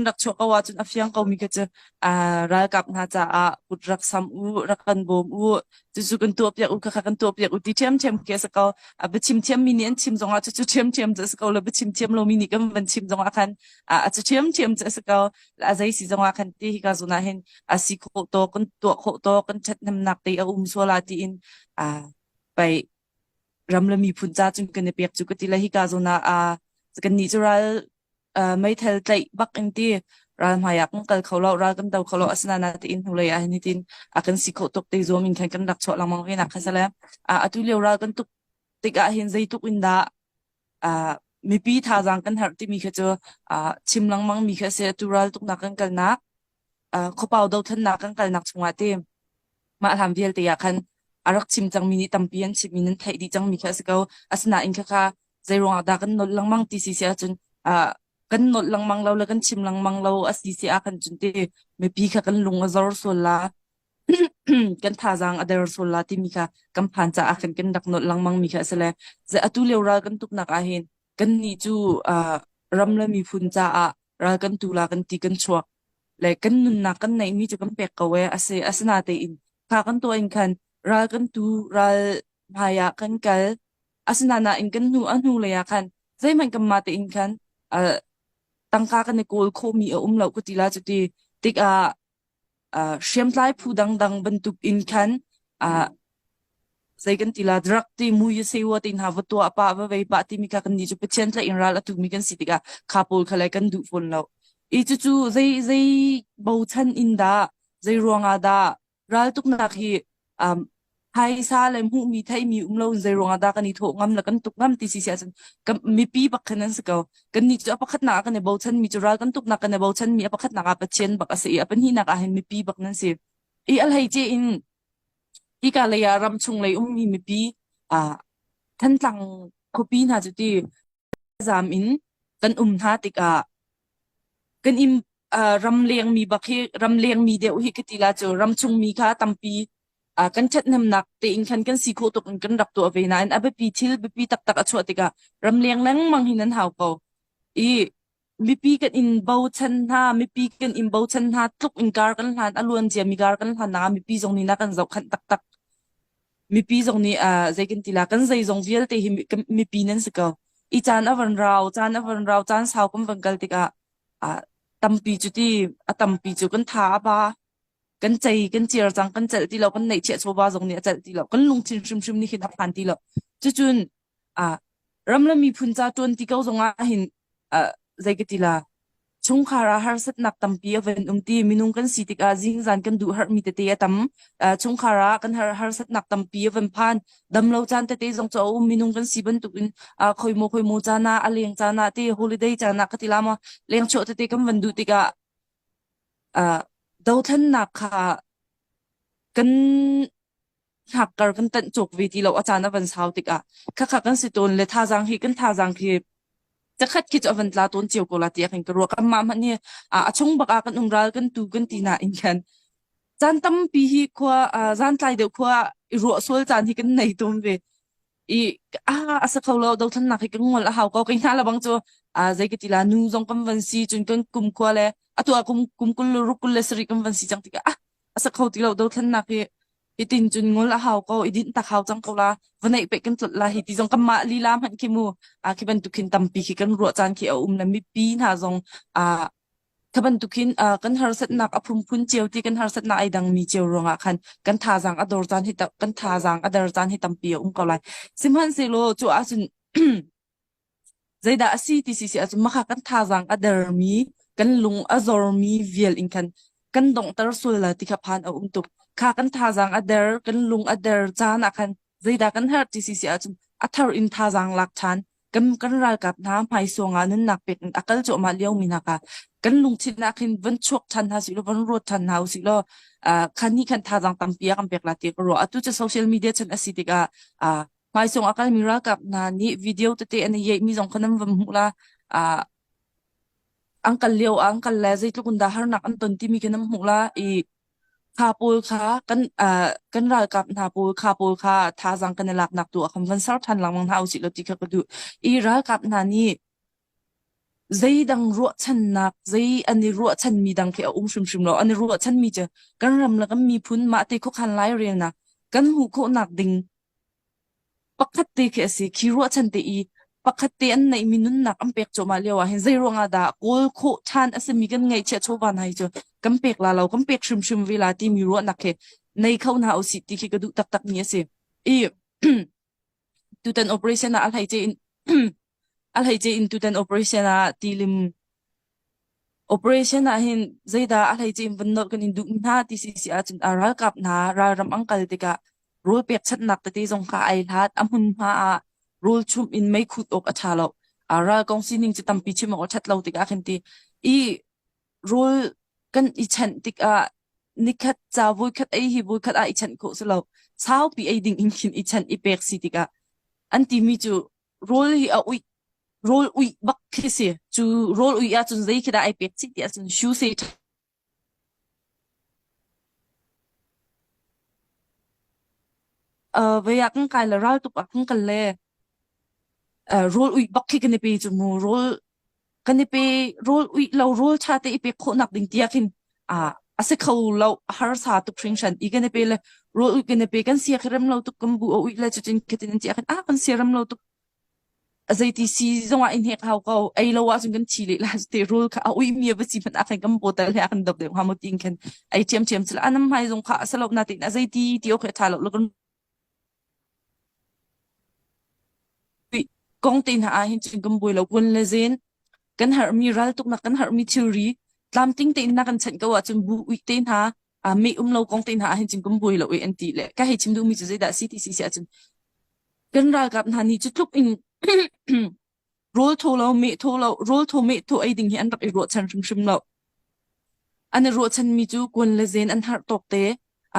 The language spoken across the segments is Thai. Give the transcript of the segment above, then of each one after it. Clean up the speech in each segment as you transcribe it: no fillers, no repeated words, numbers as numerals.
rak chok awa chun afyang kau mi ka cha ra kap na cha ut rak sam u rakan bom u chu kan tu pya u ka kan tu pya u ti chem ke sa kau chim chem mi nen chim zonga chu chem cha sa kau la chem lo mi ni kam van chim zonga kan chu chem cha sa kau la zai si zonga kan ti ka zona hen si kho to kan chat nam nak te so la ti in pai ram la mi phun cha chun kan ne pek chu ka ti la hi ka zona kan naturalไม่เท่าใจบักอินที่ร้านหายักกันเขาเราร้านกันเดาเขาเราอัศนานาตินหูเลยนี่ตินกันสิเขาตกตีรวมอินแข่งกันดักชอลังมังเวนักค่ะแล้วตุเลียวร้านกันตุกติกเห็นใจตุกอินดามีปีท่าจังกันหาที่มีแค่เจอชิมลังมังมีแค่เสียตุรัลตุกนักกันนักเขาเป่าเดาทันนักกันนักชงอาเต็มมาทำเดียลตีกันรักชิมจังมินิตัมเปียนชิมมินันไทยดีจังมีแค่สเกาอัศนาอินค่ะใจรวงอาดากันนลังมังตีสีเสียจนกันนดลังมังเราแล้วกันชิมลังมังเราอสีเสียกันจนเตไม่ปีค่ะกันลุงอซอร์โซลากันท่าจังอเดอร์โซลาที่มีค่ะกันผ่านจากกันดักนดลังมังมีค่ะเสร็จจะอตุเลวรากันตุกนักอาเห็นกันนี่จูรำละมีพุนจ่ารากันตุลากันตีกันชัวและกันนุนนักกันในมีจูกันเปกเอาไว้อาศนาเตอินค่ะกันตัวเองกันรากันตูราพายากันกันอาศนานาอินกันนูอันนูเลยกันใจมันกันมาเตอินกันตั้งค่ากันในโกลโคมีเราก็ตีลาจุดที่ติกเชื่อมไล่ผู้ดังบรรทุกอินคันใจกันตีลาดรักที่มุยเสียวตินหาวตัวป้าว่าไปป้าที่มีกันนี่จุดเป็นเช่นไรอินรัลตุกมีกันสิติกาคาปูลขลายกันดูฝนเราอีจู่ใจบ่าวชันอินดาใจรวงอาดารัลตุกนักฮีไทยซาเลมหูมีไทยมีเราใจรวงอาดากันนี่โถงำแล้วกันตุกงำตีสิเสียจนกันมีปีบักขนาดสักเกากันนี่จะอภักหนักกันในบ่าวชันมีจุรากันตุกนักกันในบ่าวชันมีอภักหนักปัจเจนบักเสียเป็นที่นักอาเห็นมีปีบักนั่นสิอีอะไรเจอินที่กาเลยรำชงเลยมีปีท่านตังคบีน่าจุดที่จามอินกันท่าติกกันรำเลียงมีบักเฮรำเลียงมีเดียวฮิกติลาจูรำชงมีค่ะตัมปีกันชัดน้ำหนักแต่อินคันกันสีโคตกกันรับตัวเวนันไปปีทิลไปปีตักอชวติการำเลียงแรงมังหินันหาวเปาอีมีปีกันอินเบาชันฮามีปีกันอินเบาชันฮาทุกอินการกันหันอลวนเจียมีการกันหันนามีปีตรงนี้นักกันจะขันตักมีปีตรงนี้ใจกันติลากันใจตรงเวียแต่มีปีนั้นสิกาอีจานอวันเราจานสาวกันฟังกันติกาตัมปีจุดที่ตัมปีจุดกันท้าบ้ากันใจกันเจียร์จังกันเจอที่เรากันในเชียร์โซบาตรงนี้เจอที่เรากันลงชิมนี่เห็นผ่านที่เราจุนรำละมีพุนจ่าจวนที่เขาตรงเห็นใจกันที่ละชงคาราฮาร์สัตนักตัมปีเวนตีมินุงกันสิติกาจิงจันกันดูฮาร์มีเตะตัมชงคารากันฮาร์สัตนักตัมปีเวนพานดำเราจานเตะจงโจมินุงกันสิบันตุกินคอยโมจานาอเลียงจานาที่ฮอลิเดย์จานาคติลามาเลี้ยงโชว์เตะกันวันดูติกาดาวทันนักค่ะกันหักกันตันจกวิธีเราอาจารย์วันเสาร์ติกค่ะกันสิตนเลยท่าจังฮีกันท่าจังคือจะคัดคิดจะวันลาตนเจียวกุลาเตียกันกรัวกันมามันเนี่ยชงบักกันรัลกันตูกันตีน่าอินกันจันตั้มปีฮีขวาจันใจเดียวขวารัวสวลจันฮีกันในตัวเวอีสักเขาเราดาวทันนักให้กันงวละหาวก็กันท่าละบางจัวใจกันตีลานูจงกันวันซีจนกันกุมขวาเลยตัวกุมกุลรุกุลเลสริกันวันซีจังติกสักเขาที่เราดาวทันนักให้ตินจุนงละหาวก็ดินตะเขาจังเขาละวันไหนไปกันจุดละฮิติจงกันมาลีลามันคิมูคิบันตุกินตัมปีคิกันรัวจานคิเอาละมีปีน่าจงคิบันตุกินกันฮาร์สัตนักอภุมพุนเจียวที่กันฮาร์สัตนักไอดังมีเจียวรองคันกันท่าจังอดอร์จานฮิตกันท่าจังอดอร์จานฮิตัมปีก็เลยสิมฮันสิโลจูอาจุนใจด่าสิที่สิอาจุนมากันท่าจังอดอร์มีกันลุงอจอร์มีเวียลอินกันดงตระสุลละที่ขับผ่านเอาตุกข้ากันท่าจังอเดอร์กันลุงอเดอร์จานักกันใจด่ากันเฮอร์ที่สิอาจุนอัทธร์อินท่าจังหลักฐานกันรายกับน้ำไผ่สวงานั้นหนักเป็ดอักลโจมาเลี้ยวมีนักกันลุงชินักหินวันชกทันหาสิโลวันรถทันหาสิโลคันนี้คันท่าจังตัมเปียกันเป็กลาติกรัวตุจะโซเชียลมีเดียชันอสิติกาไผ่สวงอักลมีรายกับนานี่วิดีโอเตอันนี้มีสองคนนั้นวันมุลาอังกัลเลียวอังกัลเลซิทุกคนดาฮาร์นักอันตนที่มีกันน้ำหูละคาปูลค่ะกันรายกับนาปูลคาปูลค่ะท่าจังกันในหลักนักตัวคำวันสารทันหลังมังเท้าสิลติกระดูรายกับนานี่ zai dang ruột chân nak zai ani ruột chân mi dang ke shum shum lo ani ruột chân mi je kan ram la kan mi phun ma te ko khan lai re na kan hu ko nak ding pakhat te ke si ki ruột chân te I pakhat te an nei minun nak am pek cho ma lewa hin zai ro nga da kol kho than asmi kan ngai che cho ban hai jo kan pek la lo kan pek shum shum vi la ti mi ruột nak ke nei khau na au si ti ki ka du tak tak ni se I tu tan operation na al hai je in al hai je in tu tan operation na tilim operation na hin zaida al hai jim van not kan in du na ti si a chun aral kap na ra ram angkal te ka rule pek chat nak te jong kha ai lat amun ma a rule chum in mai khut ok acha lo ara kong sining chi tam pi chim ok chat lo te ka khen ti I rule kan I chan tik a nikhat cha vui khat ai hi vui khat a I chan ko so lo sao pi ai ding in khin I chan I pek si ti ka anti mi chu rule hi a ui roll ui bak kisi chu roll ui a chun zai kida ai pek chi ti a chun shu se ve ya kan kai la ral tu pa kan kan le roll ui bak ki kan pe chu mu roll kan pe roll ui lo roll cha te pe kho nak ding ti a kin a ase khau lo har sa tu pring shan I kan pe le roll ui kan pe kan sia khram lo tu kan bu ui la chu tin kitin ti a kan a kan sia ram lo tu zai ti si zonga in hek hau ko ai lo wa chung kan chi le la te rol ka ui mi ba chi phan a kan kam botal he kan dok de ha mo ting kan ai chem chem chla anam hai zong kha salo na ti na zai ti o khe tha lo kan kong tin ha hin chung kam boi lo kun le zen kan har mi ral tuk na kan har mi theory tlam ting te na kan chan ka wa chung bu ui ten ha a me lo kong tin ha hin chung kam boi lo e anti le ka he chim du mi zai da ctc si a chung kan ral kap na ni chu tuk in roll to lo me to lo roll to me to ai ding hi an rak I ro chan shim shim lo an ro chan mi chu kun le zen an har tok te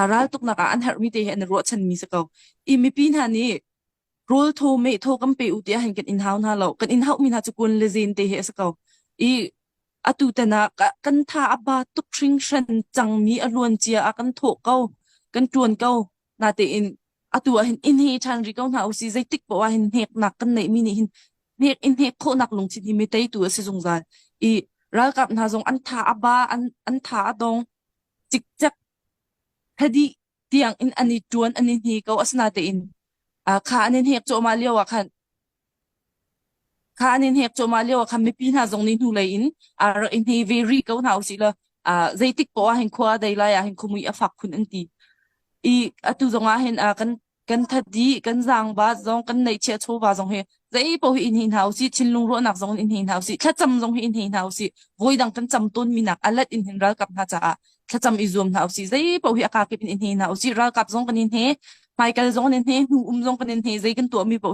aral tuk na ka an har mi te an ro chan mi sa ko I mi pin ha ni roll to me to kam pe u te han kan in hau na lo kan in hau mi na chu kun le zen te he sa ko I atu ta na kan tha aba tuk thring shan chang mi alon chia a kan tho ko kan tuan ko na te in atu a hin in he chan ri ko na u si zai tik po a hin hek nak kan nei mi ni hin hek in hek kho nak lung chin hi mi tai tu se jong zan I ral kap na jong an tha aba an tha adong chik chak hadi tiang in ani tuan ani hi ko asna te in a kha anin hek cho ma lewa khan kha anin hek cho ma lewa khan mi pi na jong ni nu le in ar in hi very ko na u si la a zai tik po a hin khwa dai la ya hin khumui a fak khun an ti I atu zonga hen a kan thadi kan zang ba zong kan nei che cho ba zong he zai po hi in hin hau si chinlung ro nak zong in hin hau si tha cham zong hi in hin hau si voi dang kan cham ton mi nak alat in hin ral kap na cha a tha cham I zoom hau si zai po hi aka kip in hin hau si ral kap zong kan in he Michael zong in he hu zong kan in he zai kan to mi po